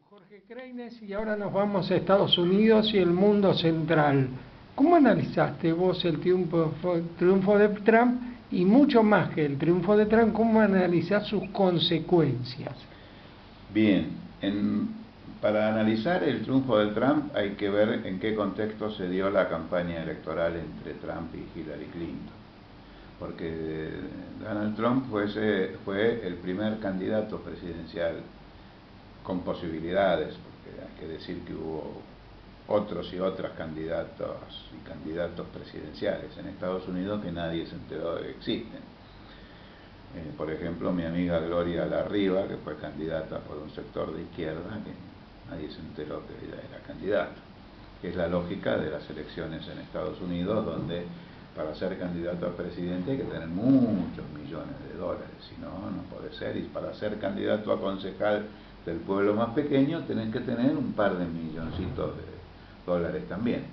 Jorge Kreines, y ahora nos vamos a Estados Unidos y el mundo central. ¿Cómo analizaste vos el triunfo de Trump y mucho más que el triunfo de Trump, cómo analizás sus consecuencias? Bien, para analizar el triunfo de Trump hay que ver en qué contexto se dio la campaña electoral entre Trump y Hillary Clinton. Porque Donald Trump fue el primer candidato presidencial con posibilidades, porque hay que decir que hubo otros y otras candidatos y candidatos presidenciales en Estados Unidos que nadie se enteró de que existen. Por ejemplo, mi amiga Gloria Larriva, que fue candidata por un sector de izquierda, que nadie se enteró que ella era candidata, que es la lógica de las elecciones en Estados Unidos, donde para ser candidato a presidente hay que tener muchos millones de dólares, si no, no puede ser, y para ser candidato a concejal del pueblo más pequeño tenés que tener un par de milloncitos de dólares también.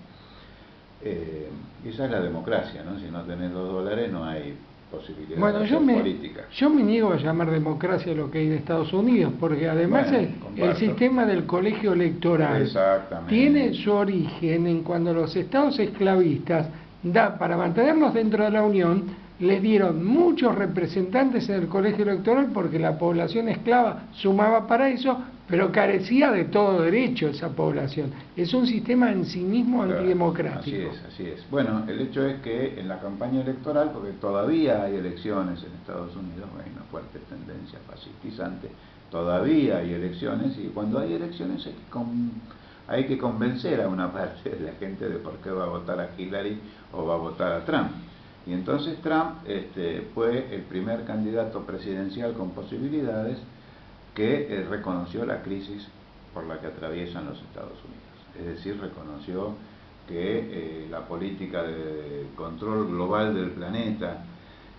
Esa es la democracia, ¿no? Si no tenés los dólares no hay posibilidad de hacer política. Yo me niego a llamar democracia lo que hay en Estados Unidos, porque además el sistema del colegio electoral tiene su origen en cuando los estados esclavistas, para mantenerlos dentro de la Unión, les dieron muchos representantes en el colegio electoral porque la población esclava sumaba para eso, pero carecía de todo derecho esa población. Es un sistema en sí mismo antidemocrático. Así es. Bueno, el hecho es que en la campaña electoral, porque todavía hay elecciones en Estados Unidos, hay una fuerte tendencia fascistizante, todavía hay elecciones, y cuando hay elecciones hay que convencer a una parte de la gente de por qué va a votar a Hillary o va a votar a Trump. Y entonces Trump fue el primer candidato presidencial con posibilidades que reconoció la crisis por la que atraviesan los Estados Unidos. Es decir, reconoció que la política de control global del planeta,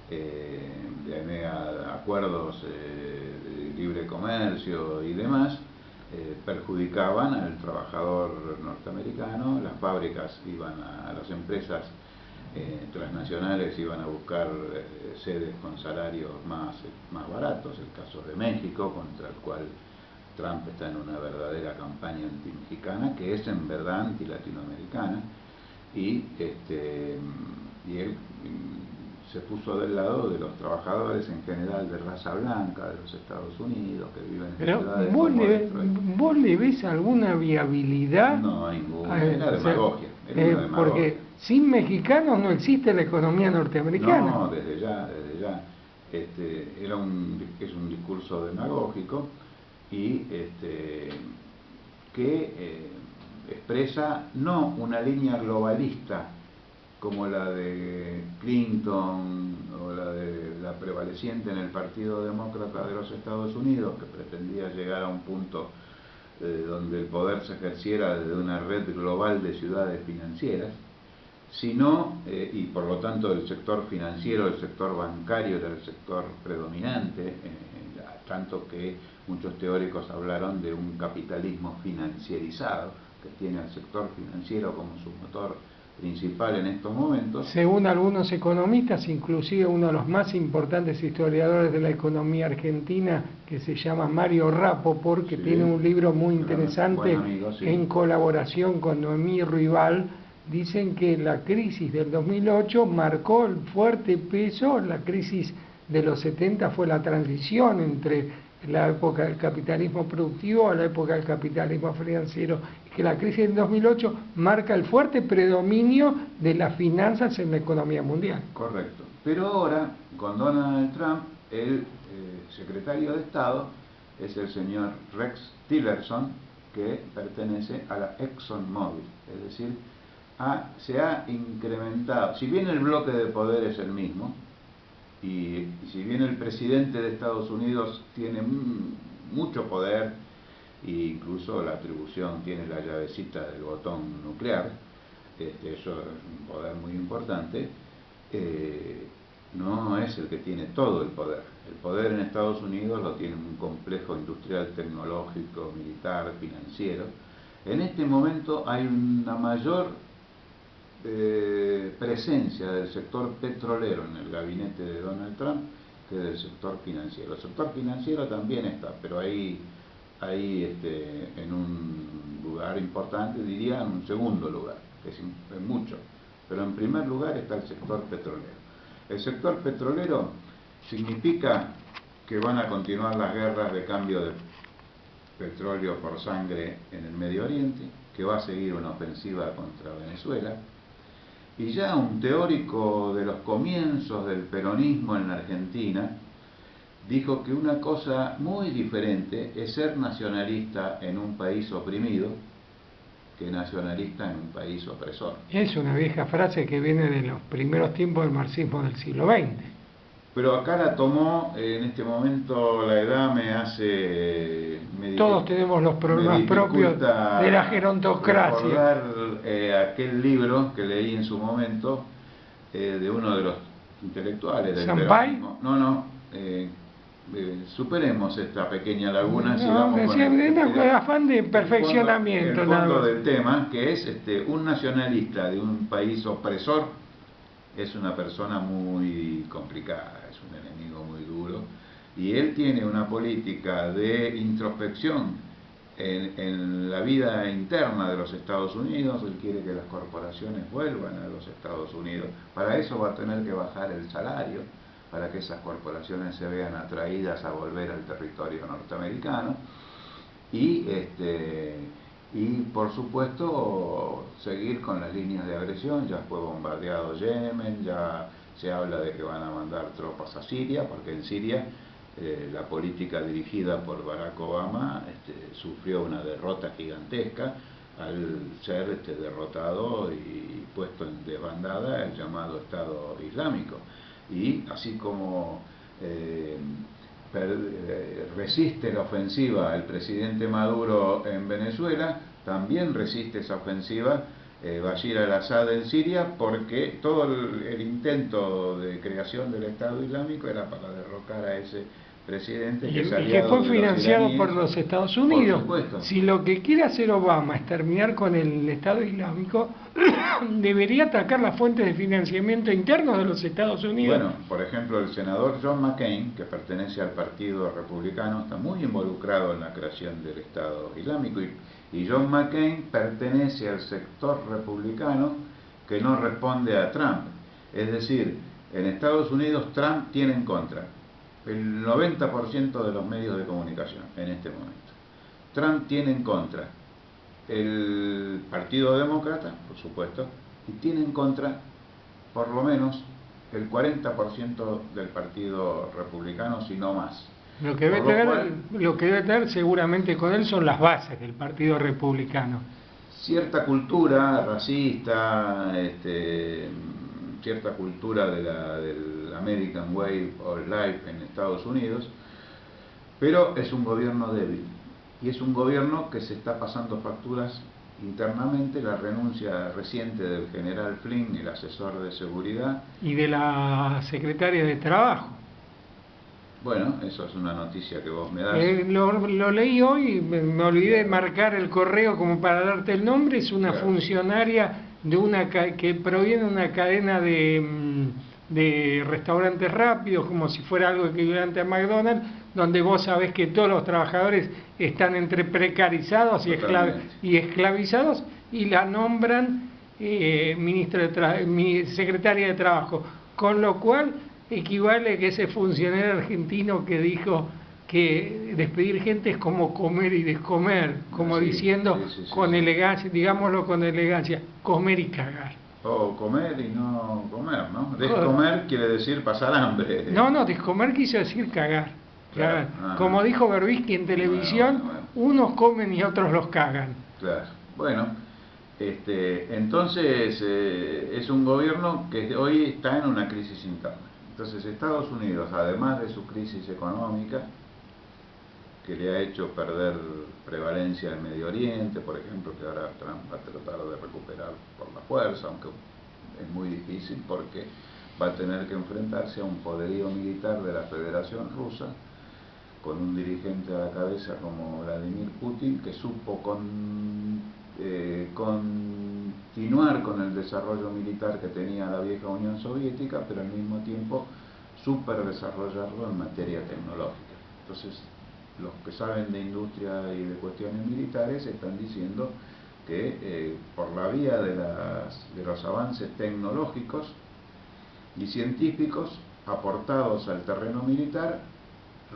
de acuerdos de libre comercio y demás, perjudicaban al trabajador norteamericano. Las fábricas las empresas transnacionales iban a buscar sedes con salarios más baratos, el caso de México, contra el cual Trump está en una verdadera campaña anti-mexicana, que es en verdad anti-latinoamericana, y él se puso del lado de los trabajadores en general de raza blanca de los Estados Unidos, que viven en ciudades como Detroit. ¿Vos le ves alguna viabilidad? No, ninguna, era demagogia. Porque sin mexicanos no existe la economía norteamericana. No, desde ya. Es un discurso demagógico y que expresa no una línea globalista como la de Clinton o la prevaleciente en el Partido Demócrata de los Estados Unidos, que pretendía llegar a un punto donde el poder se ejerciera desde una red global de ciudades financieras, sino, y por lo tanto el sector financiero, el sector bancario era el sector predominante, tanto que muchos teóricos hablaron de un capitalismo financierizado, que tiene al sector financiero como su motor principal en estos momentos. Según algunos economistas, inclusive uno de los más importantes historiadores de la economía argentina, que se llama Mario Rapoport, que tiene un libro muy interesante en colaboración con Noemí Ruibal, dicen que la crisis del 2008 marcó el fuerte peso. La crisis de los 70 fue la transición entre la época del capitalismo productivo a la época del capitalismo financiero, y que la crisis del 2008 marca el fuerte predominio de las finanzas en la economía mundial. Correcto. Pero ahora, con Donald Trump, el secretario de Estado es el señor Rex Tillerson, que pertenece a la ExxonMobil, es decir, se ha incrementado, si bien el bloque de poder es el mismo, y si bien el presidente de Estados Unidos tiene mucho poder, e incluso la atribución tiene la llavecita del botón nuclear, eso es un poder muy importante, no es el que tiene todo el poder. El poder en Estados Unidos lo tiene un complejo industrial, tecnológico, militar, financiero. En este momento hay una mayor presencia del sector petrolero en el gabinete de Donald Trump que del sector financiero. El sector financiero también está, pero hay ahí en un lugar importante, diría en un segundo lugar, que es mucho, pero en primer lugar está el sector petrolero. El sector petrolero significa que van a continuar las guerras de cambio de petróleo por sangre en el Medio Oriente, que va a seguir una ofensiva contra Venezuela, y ya un teórico de los comienzos del peronismo en la Argentina dijo que una cosa muy diferente es ser nacionalista en un país oprimido que nacionalista en un país opresor. Es una vieja frase que viene de los primeros tiempos del marxismo del siglo XX. Pero acá la tomó, en este momento la edad me hace... Todos tenemos los problemas propios de la gerontocracia. Recordar aquel libro que leí en su momento de uno de los intelectuales del peronismo. Superemos esta pequeña laguna. Afán de perfeccionamiento. El fondo del tema, que es un nacionalista de un país opresor, es una persona muy complicada, es un enemigo muy duro, y él tiene una política de introspección en la vida interna de los Estados Unidos. Él quiere que las corporaciones vuelvan a los Estados Unidos. Para eso va a tener que bajar el salario, para que esas corporaciones se vean atraídas a volver al territorio norteamericano, y por supuesto seguir con las líneas de agresión. Ya fue bombardeado Yemen, ya se habla de que van a mandar tropas a Siria, porque en Siria la política dirigida por Barack Obama sufrió una derrota gigantesca al ser derrotado y puesto en desbandada el llamado Estado Islámico. Y así como resiste la ofensiva el presidente Maduro en Venezuela, también resiste esa ofensiva Bashir al-Assad en Siria, porque todo el intento de creación del Estado Islámico era para derrocar a ese presidente y que fue financiado por los Estados Unidos. Si lo que quiere hacer Obama es terminar con el Estado Islámico, debería atacar las fuentes de financiamiento interno de los Estados Unidos. Bueno, por ejemplo, el senador John McCain, que pertenece al Partido Republicano, está muy involucrado en la creación del Estado Islámico, y John McCain pertenece al sector republicano que no responde a Trump. Es decir, en Estados Unidos Trump tiene en contra el 90% de los medios de comunicación en este momento. Trump tiene en contra el Partido Demócrata, por supuesto, y tiene en contra por lo menos el 40% del Partido Republicano, si no más. Lo que debe tener seguramente con él son las bases del Partido Republicano. Cierta cultura racista, cierta cultura del American Way of Life en Estados Unidos, pero es un gobierno débil, y es un gobierno que se está pasando facturas internamente. La renuncia reciente del general Flynn, el asesor de seguridad, y de la secretaria de Trabajo. Bueno, eso es una noticia que vos me das. Lo leí hoy, me olvidé de marcar el correo como para darte el nombre. Es una funcionaria de que proviene de una cadena de restaurantes rápidos, como si fuera algo equivalente a McDonald's, donde vos sabés que todos los trabajadores están entre precarizados y esclavizados, y la nombran secretaria de Trabajo, con lo cual equivale que ese funcionario argentino que dijo que despedir gente es como comer y descomer, como diciendo con elegancia, digámoslo con elegancia, comer y cagar. O comer y no comer, ¿no? Descomer quiere decir pasar hambre. No, descomer quiso decir cagar. Claro. Como dijo Berbisky en televisión, unos comen y otros los cagan. Claro. Bueno, entonces es un gobierno que hoy está en una crisis interna. Entonces Estados Unidos, además de su crisis económica, que le ha hecho perder prevalencia en Medio Oriente, por ejemplo, que ahora Trump va a tratar de recuperar por la fuerza, aunque es muy difícil porque va a tener que enfrentarse a un poderío militar de la Federación Rusa, con un dirigente a la cabeza como Vladimir Putin, que supo continuar con el desarrollo militar que tenía la vieja Unión Soviética, pero al mismo tiempo super desarrollarlo en materia tecnológica. Entonces los que saben de industria y de cuestiones militares están diciendo que por la vía de los avances tecnológicos y científicos aportados al terreno militar,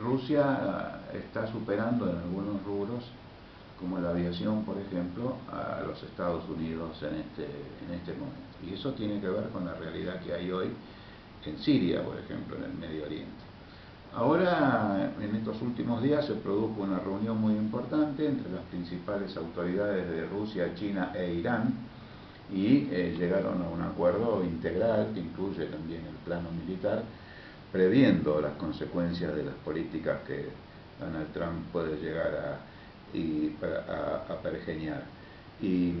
Rusia está superando en algunos rubros, como la aviación, por ejemplo, a los Estados Unidos en este momento. Y eso tiene que ver con la realidad que hay hoy en Siria, por ejemplo, en el Medio Oriente. Ahora, en estos últimos días se produjo una reunión muy importante entre las principales autoridades de Rusia, China e Irán, y llegaron a un acuerdo integral que incluye también el plano militar, previendo las consecuencias de las políticas que Donald Trump puede llegar a pergeñar. Y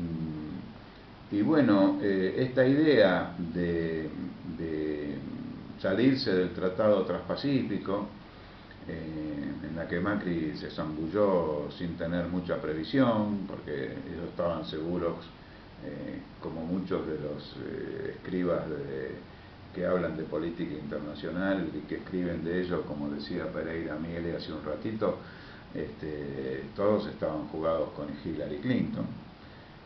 bueno, esta idea de salirse del Tratado Transpacífico, en la que Macri se zambulló sin tener mucha previsión, porque ellos estaban seguros, como muchos de los escribas que hablan de política internacional y que escriben de ello, como decía Pereira Miele hace un ratito, todos estaban jugados con Hillary Clinton.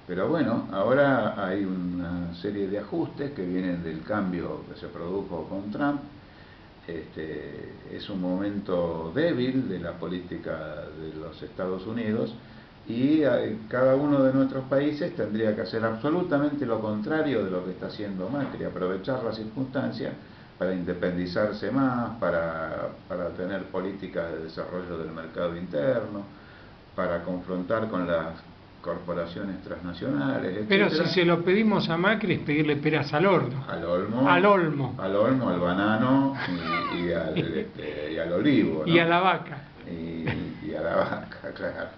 Pero bueno, ahora hay una serie de ajustes que vienen del cambio que se produjo con Trump. Es un momento débil de la política de los Estados Unidos y cada uno de nuestros países tendría que hacer absolutamente lo contrario de lo que está haciendo Macri, aprovechar las circunstancias para independizarse más, para tener políticas de desarrollo del mercado interno, para confrontar con las corporaciones transnacionales, etc. Pero si se lo pedimos a Macri es pedirle peras al horno. Al olmo. Al olmo, al banano y al olivo, ¿no? Y a la vaca. Y a la vaca, claro.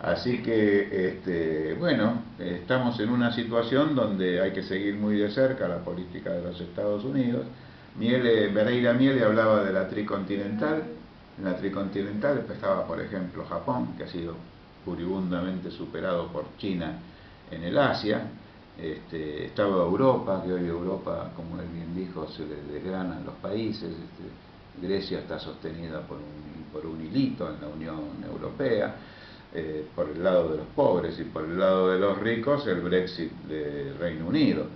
Así que, bueno, estamos en una situación donde hay que seguir muy de cerca la política de los Estados Unidos. Pereira Miele hablaba de la tricontinental. En la tricontinental estaba, por ejemplo, Japón, que ha sido furibundamente superado por China en el Asia. Estaba Europa, que hoy Europa, como él bien dijo, se le desgranan los países. Grecia está sostenida por un hilito en la Unión Europea, por el lado de los pobres, y por el lado de los ricos el Brexit de Reino Unido.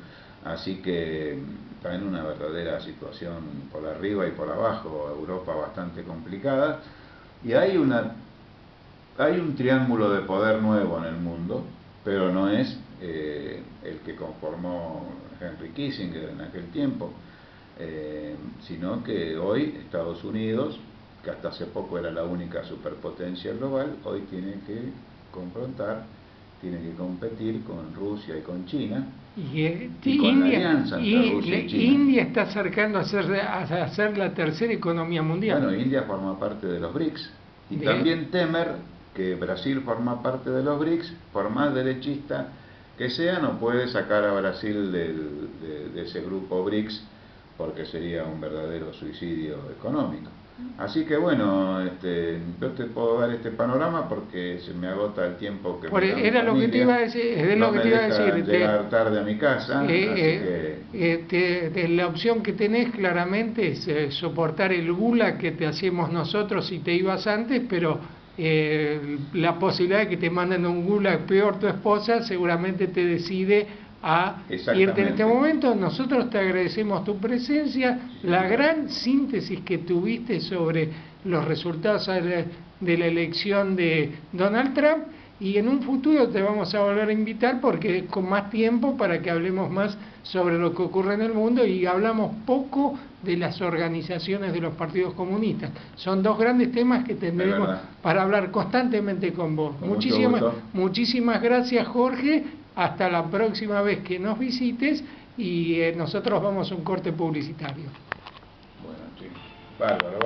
Así que está en una verdadera situación por arriba y por abajo, Europa bastante complicada, y hay un triángulo de poder nuevo en el mundo, pero no es el que conformó Henry Kissinger en aquel tiempo, sino que hoy Estados Unidos, que hasta hace poco era la única superpotencia global, hoy tiene que confrontar, tiene que competir con Rusia y con China, y con la alianza entre Rusia y China. India está acercando a ser la tercera economía mundial. Bueno, India forma parte de los BRICS, y también temer que Brasil forma parte de los BRICS, por más derechista que sea, no puede sacar a Brasil de ese grupo BRICS, porque sería un verdadero suicidio económico. Así que bueno, yo te puedo dar este panorama porque se me agota el tiempo que me da era lo que te iba a decir, no me deja llegar tarde a mi casa, así que la opción que tenés claramente es soportar el gula que te hacemos nosotros si te ibas antes, pero la posibilidad de que te manden un gula peor tu esposa seguramente te decide a irte en este momento. Nosotros te agradecemos tu presencia, la gran síntesis que tuviste sobre los resultados de la elección de Donald Trump, y en un futuro te vamos a volver a invitar porque con más tiempo para que hablemos más sobre lo que ocurre en el mundo, y hablamos poco de las organizaciones de los partidos comunistas. Son dos grandes temas que tendremos para hablar constantemente con vos. Muchísimas gracias, Jorge. Hasta la próxima vez que nos visites, y nosotros vamos a un corte publicitario. Bueno, sí. Bárbaro.